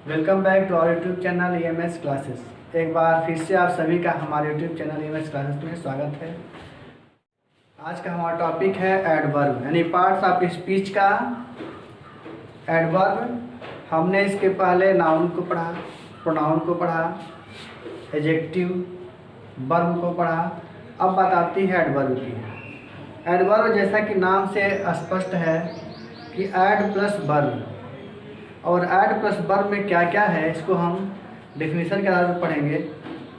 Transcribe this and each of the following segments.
Welcome back to our YouTube channel EMS classes. एक बार फिर से आप सभी का हमारे यूट्यूब चैनल EMS क्लासेस में स्वागत है। आज का हमारा टॉपिक है एडवर्ब यानी पार्ट्स ऑफ स्पीच का एडवर्ब। हमने इसके पहले नाउन को पढ़ा, प्रोनाउन को पढ़ा, एडजेक्टिव, वर्ब को पढ़ा। अब बात आती है एडवर्ब की। एडवर्ब जैसा कि नाम से स्पष्ट है कि ऐड प्लस वर्ब, और ऐड प्लस वर्ब में क्या क्या है इसको हम डेफिनेशन के आधार पर पढ़ेंगे।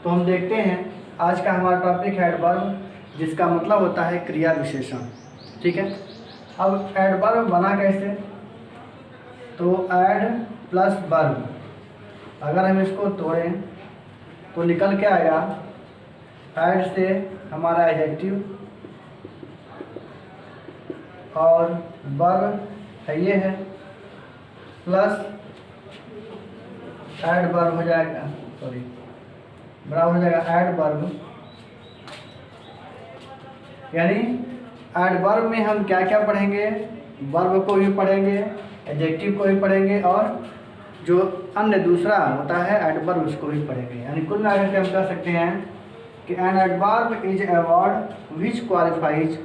तो हम देखते हैं आज का हमारा टॉपिक है एडवर्ब, जिसका मतलब होता है क्रिया विशेषण। ठीक है, अब एडवर्ब बना कैसे? तो ऐड प्लस वर्ब, अगर हम इसको तोड़ें तो निकल के आएगा ऐड से हमारा एडजेक्टिव और वर्ब है ये है, प्लस ऐड वर्ब हो जाएगा, बराबर हो जाएगा ऐड वर्ब। यानी ऐड वर्ब में हम क्या क्या पढ़ेंगे? वर्ब को भी पढ़ेंगे, एडजेक्टिव को भी पढ़ेंगे, और जो अन्य दूसरा होता है एडवर्ब उसको भी पढ़ेंगे। यानी कुल मिलाकर के हम कह सकते हैं कि an adverb is a word which qualifies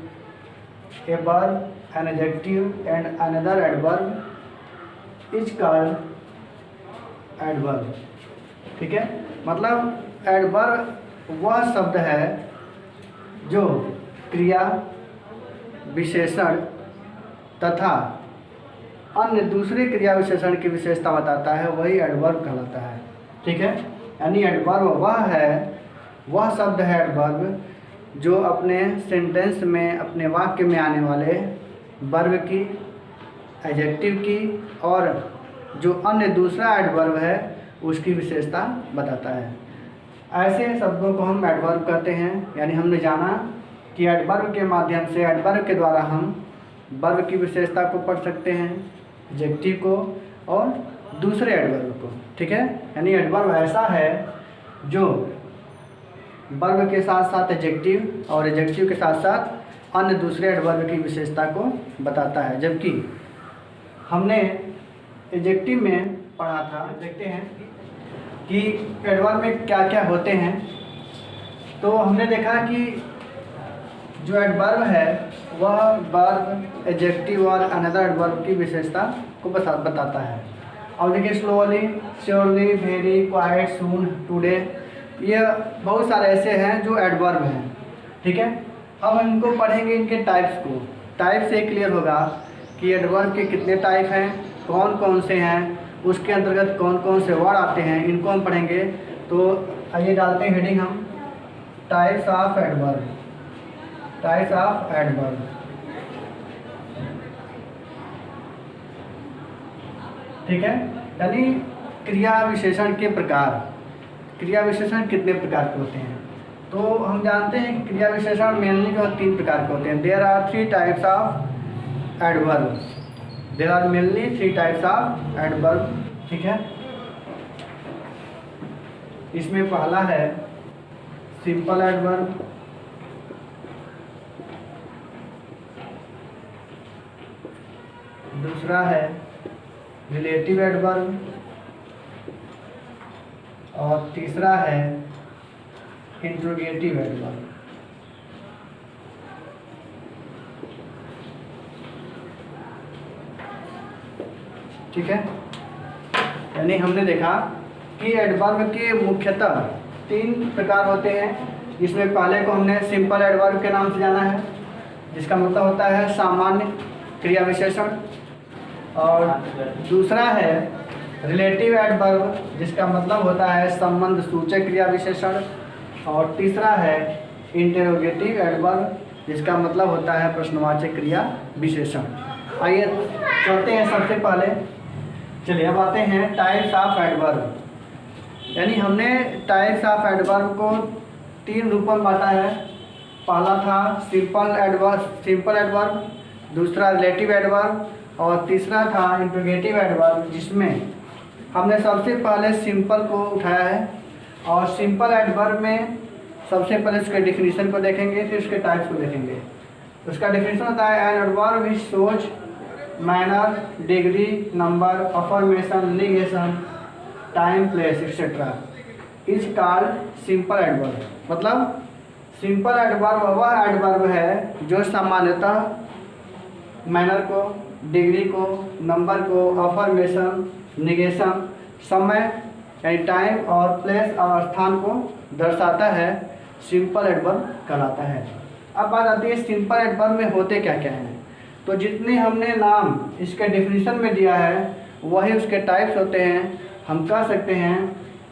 a verb, an adjective and another adverb is called adverb. ठीक है, मतलब एडवर्ब वह शब्द है जो क्रिया विशेषण तथा अन्य दूसरे क्रिया विशेषण की विशेषता बताता है, वही एडवर्ब कहलाता है। ठीक है, यानी एडवर्ब वह शब्द है एडवर्ब जो अपने सेंटेंस में, अपने वाक्य में आने वाले वर्ब की, एडजेक्टिव की और जो अन्य दूसरा एडवर्ब है उसकी विशेषता बताता है। ऐसे शब्दों को हम एडवर्ब कहते हैं। यानी हमने जाना कि एडवर्ब के माध्यम से, एडवर्ब के द्वारा हम वर्ब की विशेषता को पढ़ सकते हैं, एडजेक्टिव को और दूसरे एडवर्ब को। ठीक है, यानी एडवर्ब ऐसा है जो वर्ब के साथ साथ एडजेक्टिव और एडजेक्टिव के साथ साथ अन्य दूसरे एडवर्ब की विशेषता को बताता है। जबकि हमने एडजेक्टिव में पढ़ा था, देखते हैं कि एडवर्ब में क्या क्या होते हैं। तो हमने देखा कि जो एडवर्ब है वह वर्ब, एडजेक्टिव और अनदर एडवर्ब की विशेषता को बताता है। और देखिए स्लोली, श्योरली, वेरी, क्वाइट, सून, टुडे, ये बहुत सारे ऐसे हैं जो एडवर्ब हैं। ठीक है, अब हम इनको पढ़ेंगे, इनके टाइप्स को। टाइप से क्लियर होगा कि एडवर्ब के कितने टाइप हैं, कौन कौन से हैं, उसके अंतर्गत कौन कौन से वर्ड आते हैं, इनको हम पढ़ेंगे। तो आइए डालते हैं हेडिंग हम, types of adverb. Types of adverb, ठीक है, यानी क्रिया विशेषण के प्रकार। क्रिया विशेषण कितने प्रकार के होते हैं? तो हम जानते हैं कि क्रिया विशेषण मेनली जो है 3 प्रकार के होते हैं। There are 3 types of adverb. There are mainly 3 types of adverb. ठीक है, इसमें पहला है सिंपल एडवर्ब, दूसरा है रिलेटिव एडवर्ब और तीसरा है इंट्रोगेटिव एडवर्ब। ठीक है, यानी हमने देखा कि एडवर्ब के मुख्यतः 3 प्रकार होते हैं। इसमें पहले को हमने सिंपल एडवर्ब के नाम से जाना है, जिसका मतलब होता है सामान्य क्रिया विशेषण, और दूसरा है रिलेटिव एडवर्ब, जिसका मतलब होता है संबंध सूचक क्रिया विशेषण, और तीसरा है इंटरोगेटिव एडवर्ब, जिसका मतलब होता है प्रश्नवाचक क्रिया विशेषण। आइए चलते हैं सबसे पहले। चलिए अब आते हैं टाइप्स ऑफ एडवर्ब। यानी हमने टाइप्स ऑफ एडवर्ब को 3 रूपों में बांटा है। पहला था सिंपल एडवर्ब, दूसरा रिलेटिव एडवर्ब और तीसरा था इंट्रोगेटिव एडवर्ब, जिसमें हमने सबसे पहले सिंपल को उठाया है। और सिंपल एडवर्ब में सबसे पहले उसके डेफिनेशन को देखेंगे, फिर उसके टाइप्स को देखेंगे। उसका डेफिनेशन होता है an adverb which shows manner, degree, number, affirmation, negation time, place etcetera is called simple adverb. मतलब सिंपल एडवर्ब वह एडवर्ब है जो सामान्यतः मैनर को, डिग्री को, नंबर को, अफर्मेशन, निगेशन, समय यानी टाइम और प्लेस और स्थान को दर्शाता है, सिंपल एडवर्ब कहलाता है। अब बात आती है सिंपल एडवर्ब में होते क्या क्या हैं। तो जितने हमने नाम इसके डिफिनीशन में दिया है वही उसके टाइप्स होते हैं। हम कह सकते हैं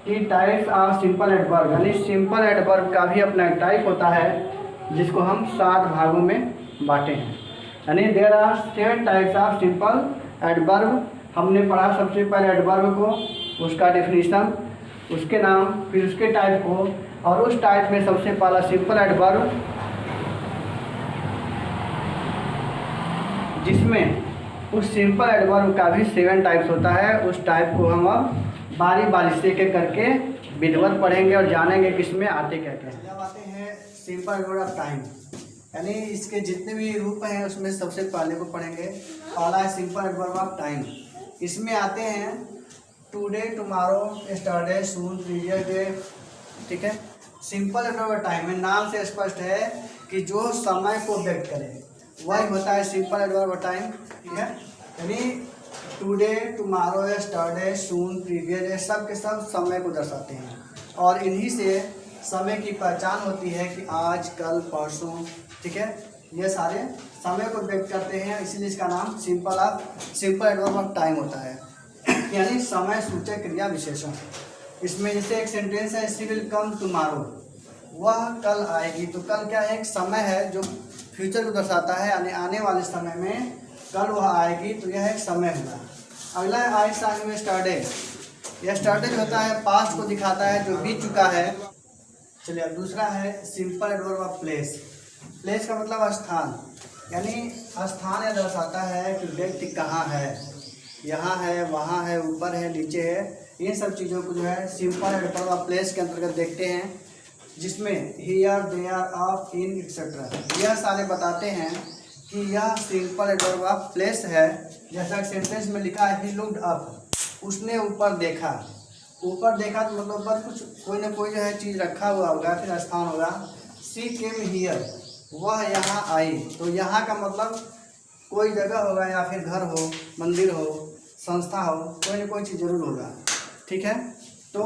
कि टाइप्स ऑफ सिंपल एडवर्ब, यानी सिंपल एडवर्ब का भी अपना एक टाइप होता है जिसको हम 7 भागों में बांटे हैं। यानी there are 7 types of simple adverb. हमने पढ़ा सबसे पहले एडवर्ब को, उसका डिफिनीशन, उसके नाम, फिर उसके टाइप को, और उस टाइप में सबसे पहला सिंपल एडवर्ब जिसमें उस सिंपल एडवर्ब का भी 7 टाइप्स होता है। उस टाइप को हम अब बारी बारी से एक करके विधिवत पढ़ेंगे और जानेंगे कि इसमें आते क्या क्या हैं। जब आते हैं सिंपल एडवर्ब ऑफ टाइम, यानी इसके जितने भी रूप हैं उसमें सबसे पहले को पढ़ेंगे। पहला है सिंपल एडवर्ब ऑफ टाइम। इसमें आते हैं टुडे, टुमारो, यस्टरडे, सून, प्रीवियस डे। ठीक है, सिंपल एडवर्ब ऑफ टाइम में नाम से स्पष्ट है कि जो समय को व्यक्त करे वही होता है सिंपल एडवर्ब ऑफ टाइम। ठीक है, यानी टुडे, टुमारो, यस्टरडे, सून, प्रीवियस डे सब के सब समय को दर्शाते हैं और इन्हीं से समय की पहचान होती है कि आज, कल, परसों। ठीक है, ये सारे समय को व्यक्त करते हैं, इसीलिए इसका नाम सिंपल एडवर्ब ऑफ टाइम होता है। यानी समय सूचक क्रिया विशेषण। इसमें जैसे एक सेंटेंस है शी विल कम टुमारो, वह कल आएगी। तो कल क्या है, एक समय है जो फ्यूचर को दर्शाता है, यानी आने वाले समय में कल वह आएगी, तो यह एक समय हुआ। अगला है I saw him yesterday. Yesterday जो होता है पास्ट को दिखाता है जो बीत चुका है। चलिए अब दूसरा है simple adverb of place. Place का मतलब स्थान, यानी स्थान यह दर्शाता है कि व्यक्ति कहाँ है, यहाँ है, वहाँ है, ऊपर है, नीचे है। इन सब चीज़ों को जो है सिंपल एडवर्ब ऑफ प्लेस के अंतर्गत देखते हैं, जिसमें here, there, of, in etcetera यह सारे बताते हैं कि यह सिंपल एडवर्ब ऑफ प्लेस है। जैसा कि सेंटेंस में लिखा है ही लुक्ड अप, उसने ऊपर देखा। ऊपर देखा तो मतलब ऊपर कुछ कोई ना कोई जो है चीज़ रखा हुआ होगा, फिर स्थान होगा। सी केम हियर, वह यहाँ आई। तो यहाँ का मतलब कोई जगह होगा या फिर घर हो, मंदिर हो, संस्था हो, कोई ना कोई चीज़ जरूर होगा। ठीक है, तो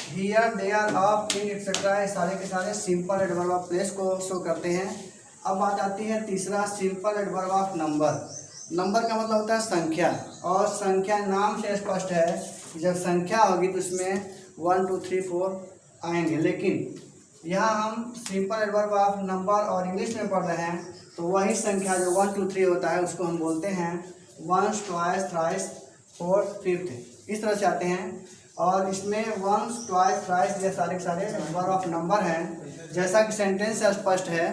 here, there, of, in etcetera ये सारे के सारे सिंपल एडवर्ब ऑफ प्लेस को शो करते हैं। अब बात आती है तीसरा simple adverb of number. Number का मतलब होता है संख्या, और संख्या नाम से स्पष्ट है जब संख्या होगी तो उसमें 1 2 3 4 आएंगे। लेकिन यहाँ हम सिंपल एडवर्ब ऑफ नंबर और इंग्लिश में पढ़ रहे हैं, तो वही संख्या जो 1 2 3 होता है उसको हम बोलते हैं once, twice, thrice, fourth, fifth, इस तरह से आते हैं। और इसमें वंस, ट्वाइस, थ्राइस ये सारे के सारे एडवर्ब ऑफ नंबर हैं। जैसा कि सेंटेंस से स्पष्ट है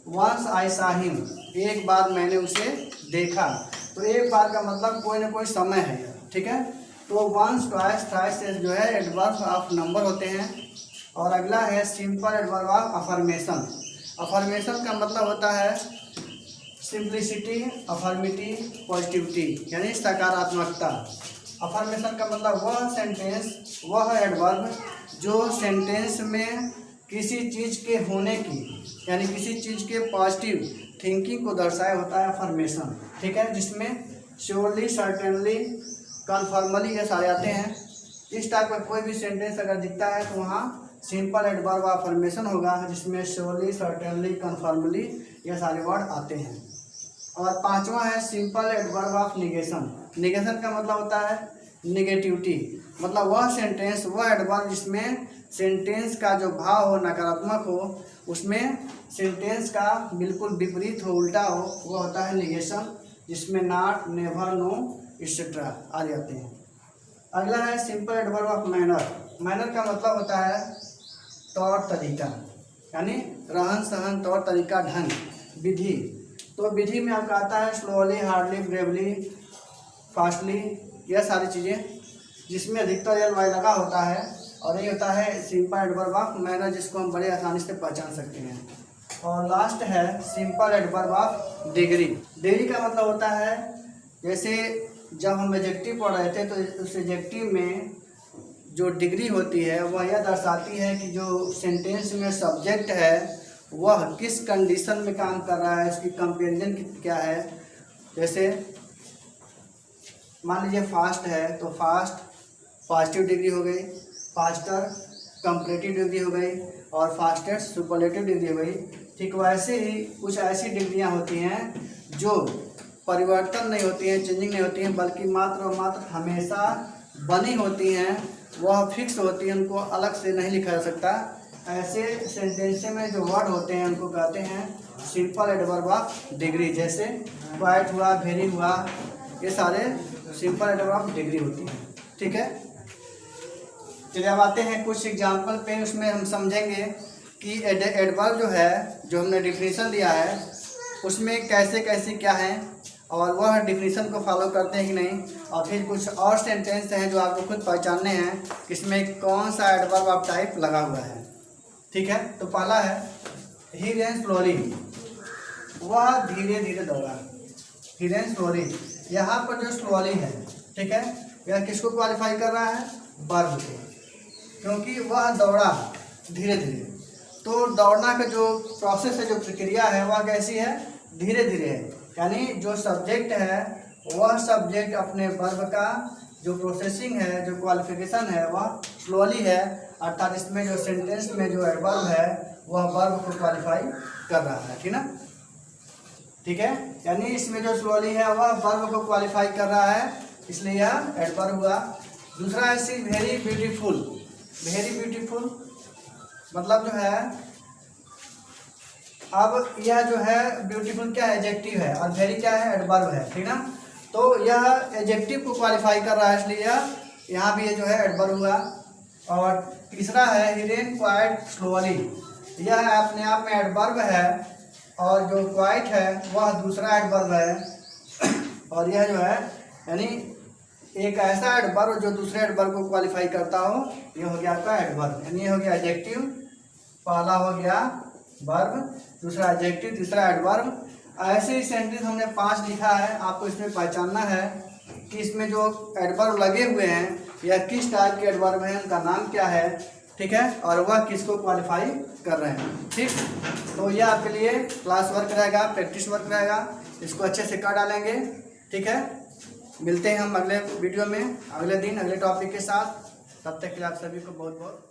वंस आई सॉ हिम, एक बार मैंने उसे देखा। तो एक बार का मतलब कोई ना कोई समय है। ठीक है, तो वंस, ट्वाइस, थ्राइस जो है एडवर्ब ऑफ नंबर होते हैं। और अगला है simple adverb of affirmation. Affirmation का मतलब होता है सिंप्लिसिटी, अफर्मिटी, पॉजिटिविटी, यानी सकारात्मकता। अफर्मेशन का मतलब वह सेंटेंस, वह एडवर्ब जो सेंटेंस में किसी चीज़ के होने की, यानी किसी चीज़ के पॉजिटिव थिंकिंग को दर्शाया होता है अफर्मेशन। ठीक है, जिसमें श्योरली, सर्टेनली, कन्फर्मली ये सारे आते हैं। इस टाइप का कोई भी सेंटेंस अगर दिखता है तो वहाँ सिंपल एडवर्ब ऑफ अफर्मेशन होगा, जिसमें श्योरली, सर्टेनली, कन्फर्मली ये सारे वर्ड आते हैं। और पांचवा है simple adverb of negation. Negation का मतलब होता है निगेटिविटी, मतलब वह सेंटेंस, वह एडवर्ब जिसमें सेंटेंस का जो भाव हो नकारात्मक हो, उसमें सेंटेंस का बिल्कुल विपरीत हो, उल्टा हो, वह होता है निगेशन, जिसमें नॉट, नेवर, नो एक्सेट्रा आ जाते हैं। अगला है simple adverb of manner. Manner का मतलब होता है तौर तरीका, यानी रहन सहन, तौर तरीका, ढंग, विधि। तो विधि में आपका आता है स्लोली, हार्डली, ब्रेवली, फास्टली, यह सारी चीज़ें जिसमें अधिकतर एल वाई लगा होता है। और ये होता है सिंपल एडवर्ब ऑफ मैनर, जिसको हम बड़े आसानी से पहचान सकते हैं। और लास्ट है simple adverb of degree. Degree का मतलब होता है जैसे जब हम एडजेक्टिव पढ़ रहे थे तो उस एडजेक्टिव में जो डिग्री होती है वह यह दर्शाती है कि जो सेंटेंस में सब्जेक्ट है वह किस कंडीशन में काम कर रहा है, इसकी कंपेरिजन क्या है। जैसे मान लीजिए फास्ट है तो फास्ट पॉजिटिव डिग्री हो गई, फास्टर कंपैरेटिव डिग्री हो गई और फास्टेस्ट सुपरलेटिव डिग्री हो गई। ठीक वैसे ही कुछ ऐसी डिग्रियां होती हैं जो परिवर्तन नहीं होती हैं, चेंजिंग नहीं होती हैं, बल्कि मात्र और मात्र हमेशा बनी होती हैं, वह फिक्स होती हैं, उनको अलग से नहीं लिखा जा सकता। ऐसे सेंटेंस में जो वर्ड होते हैं उनको कहते हैं सिंपल एडवर्ब ऑफ डिग्री। जैसे क्वाइट हुआ, वेरी हुआ, ये सारे सिंपल एडवर्ब ऑफ डिग्री होती हैं। ठीक है, चलिए अब आते हैं कुछ एग्जाम्पल पे, उसमें हम समझेंगे कि एडवर्ब जो है, जो हमने डिफिनीशन दिया है उसमें कैसे कैसे क्या है और वह डिफिनीशन को फॉलो करते हैं कि नहीं, और फिर कुछ और सेंटेंस हैं जो आपको खुद पहचानने हैं कि इसमें कौन सा एडवर्ब ऑफ टाइप लगा हुआ है। ठीक है, तो पहला है ही रेन स्लोली, वह धीरे धीरे दौड़ा। ही रेन स्लोली, यहाँ पर जो स्लोली है, ठीक है, यह किसको क्वालिफाई कर रहा है, वर्ब को, क्योंकि वह दौड़ा धीरे धीरे। तो दौड़ना का जो प्रोसेस है, जो प्रक्रिया है, वह कैसी है, धीरे धीरे है। यानी जो सब्जेक्ट है वह सब्जेक्ट अपने वर्ब का जो प्रोसेसिंग है, जो क्वालिफिकेशन है, वह स्लोली है, अर्थात इसमें जो सेंटेंस में जो एडवर्ब है वह वर्ब को क्वालिफाई कर रहा है। ठीक ना, ठीक है, यानी इसमें जो स्लोली है वह वर्ब को क्वालिफाई कर रहा है, इसलिए यह एडवर्ब हुआ। दूसरा है सी वेरी ब्यूटीफुल। वेरी ब्यूटीफुल मतलब जो है, अब यह जो है ब्यूटीफुल क्या है, एडजेक्टिव है, और वेरी क्या है, एडवर्ब है। ठीक ना, तो यह एडजेक्टिव को क्वालिफाई कर रहा है, इसलिए यहाँ भी ये जो है एडवर्ब हुआ। और तीसरा है ही रेन क्वाइट स्लोली, यह अपने आप में एडवर्ब है और जो क्वाइट है वह दूसरा एडवर्ब है। और यह जो है यानी एक ऐसा एडवर्ब जो दूसरे एडवर्ब को क्वालिफाई करता हो, यह हो गया आपका एडवर्ब। यानी ये हो गया एडजेक्टिव, पहला हो गया वर्ब, दूसरा एडजेक्टिव, तीसरा एडवर्ब। ऐसे ही सेंटेंस हमने 5 लिखा है, आपको इसमें पहचानना है कि इसमें जो एडवर्ब लगे हुए हैं यह किस टाइप के एडवर्ब हैं, उनका नाम क्या है। ठीक है, और वह किसको क्वालिफाई कर रहे हैं। ठीक, तो यह आपके लिए क्लास वर्क रहेगा, प्रैक्टिस वर्क रहेगा, इसको अच्छे से कर डालेंगे। ठीक है, मिलते हैं हम अगले वीडियो में, अगले दिन अगले टॉपिक के साथ। तब तक के लिए आप सभी को बहुत बहुत